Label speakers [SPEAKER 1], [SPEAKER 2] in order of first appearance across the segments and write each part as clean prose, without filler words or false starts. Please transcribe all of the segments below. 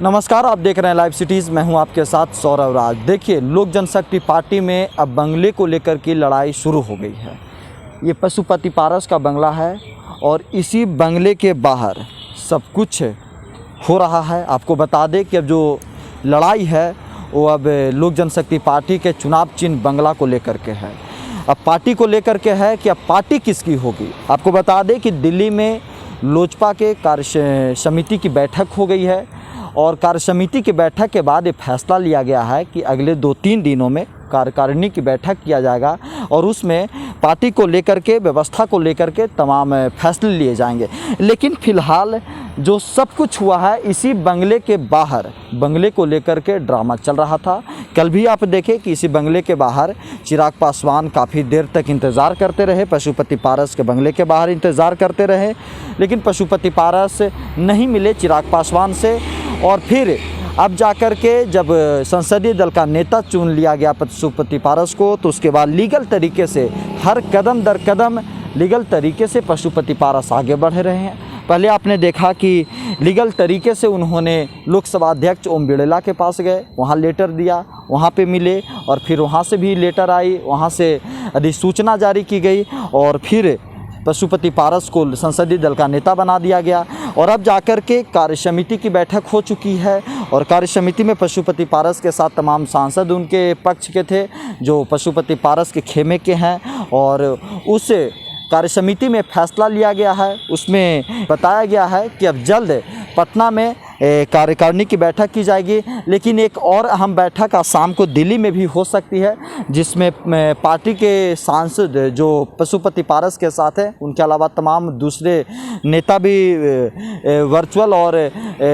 [SPEAKER 1] नमस्कार, आप देख रहे हैं लाइव सिटीज़। मैं हूं आपके साथ सौरभ राज। देखिए, लोक जनशक्ति पार्टी में अब बंगले को लेकर की लड़ाई शुरू हो गई है। ये पशुपति पारस का बंगला है और इसी बंगले के बाहर सब कुछ हो रहा है। आपको बता दें कि अब जो लड़ाई है वो अब लोक जनशक्ति पार्टी के चुनाव चिन्ह बंगला को लेकर के है। अब पार्टी को लेकर के है कि अब पार्टी किसकी होगी। आपको बता दें कि दिल्ली में लोजपा के कार्य समिति की बैठक हो गई है और कार्य समिति की बैठक के बाद ये फैसला लिया गया है कि अगले 2-3 दिनों में कार्यकारिणी की बैठक किया जाएगा और उसमें पार्टी को लेकर के, व्यवस्था को लेकर के तमाम फैसले लिए जाएंगे। लेकिन फ़िलहाल जो सब कुछ हुआ है इसी बंगले के बाहर, बंगले को लेकर के ड्रामा चल रहा था। कल भी आप देखें कि इसी बंगले के बाहर चिराग पासवान काफ़ी देर तक इंतज़ार करते रहे, पशुपति पारस के बंगले के बाहर इंतज़ार करते रहे, लेकिन पशुपति पारस नहीं मिले चिराग पासवान से। और फिर अब जाकर के जब संसदीय दल का नेता चुन लिया गया पशुपति पारस को, तो उसके बाद लीगल तरीके से हर कदम दर कदम लीगल तरीके से पशुपति पारस आगे बढ़ रहे हैं। पहले आपने देखा कि लीगल तरीके से उन्होंने लोकसभा अध्यक्ष ओम बिड़ला के पास गए, वहाँ लेटर दिया, वहाँ पे मिले और फिर वहाँ से भी लेटर आई, वहाँ से अधिसूचना जारी की गई और फिर पशुपति पारस को संसदीय दल का नेता बना दिया गया। और अब जाकर के कार्य समिति की बैठक हो चुकी है और कार्य समिति में पशुपति पारस के साथ तमाम सांसद उनके पक्ष के थे जो पशुपति पारस के खेमे के हैं। और उस कार्य समिति में फैसला लिया गया है, उसमें बताया गया है कि अब जल्द पटना में कार्यकारिणी की बैठक की जाएगी। लेकिन एक और अहम बैठक आज शाम को दिल्ली में भी हो सकती है, जिसमें पार्टी के सांसद जो पशुपति पारस के साथ हैं, उनके अलावा तमाम दूसरे नेता भी वर्चुअल और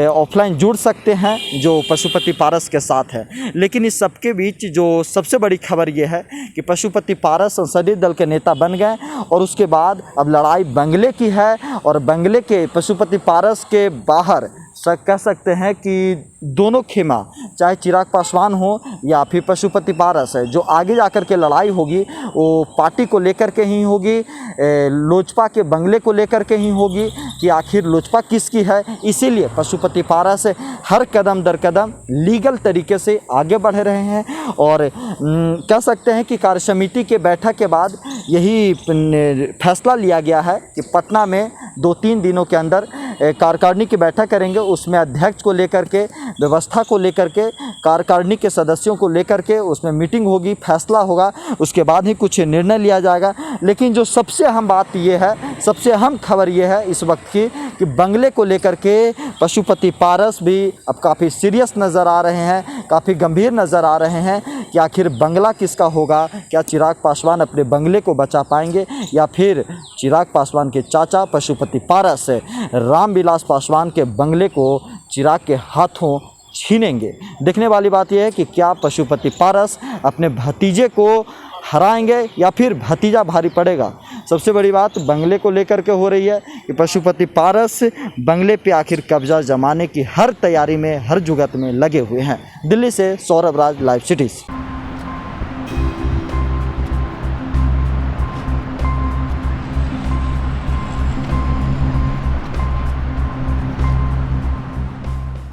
[SPEAKER 1] ऑफलाइन जुड़ सकते हैं जो पशुपति पारस के साथ है। लेकिन इस सबके बीच जो सबसे बड़ी खबर ये है कि पशुपति पारस संसदीय दल के नेता बन गए और उसके बाद अब लड़ाई बंगले की है और बंगले के पशुपति पारस के बाहर कह सकते हैं कि दोनों खेमा, चाहे चिराग पासवान हो या फिर पशुपति पारस है, जो आगे जाकर के लड़ाई होगी वो पार्टी को लेकर के ही होगी, लोजपा के बंगले को लेकर के ही होगी कि आखिर लोजपा किसकी है। इसीलिए पशुपति पारस हर कदम दर कदम लीगल तरीके से आगे बढ़ रहे हैं और कह सकते हैं कि कार्य समिति के बैठक के बाद यही फैसला लिया गया है कि पटना में 2-3 दिनों के अंदर कार्यकारिणी की बैठक करेंगे। उसमें अध्यक्ष को लेकर के, व्यवस्था को लेकर के, कार्यकारिणी के सदस्यों को लेकर के उसमें मीटिंग होगी, फैसला होगा, उसके बाद ही कुछ निर्णय लिया जाएगा। लेकिन जो सबसे अहम बात ये है, सबसे अहम खबर ये है इस वक्त की कि बंगले को लेकर के पशुपति पारस भी अब काफ़ी सीरियस नज़र आ रहे हैं, काफ़ी गंभीर नज़र आ रहे हैं कि आखिर बंगला किसका होगा। क्या चिराग पासवान अपने बंगले को बचा पाएंगे या फिर चिराग पासवान के चाचा पशुपति पारस रामविलास पासवान के बंगले को चिराग के हाथों छीनेंगे। देखने वाली बात यह है कि क्या पशुपति पारस अपने भतीजे को हराएंगे या फिर भतीजा भारी पड़ेगा। सबसे बड़ी बात बंगले को लेकर के हो रही है कि पशुपति पारस बंगले पे आखिर कब्जा जमाने की हर तैयारी में, हर जुगत में लगे हुए हैं। दिल्ली से सौरभ राज, लाइव सिटीज़।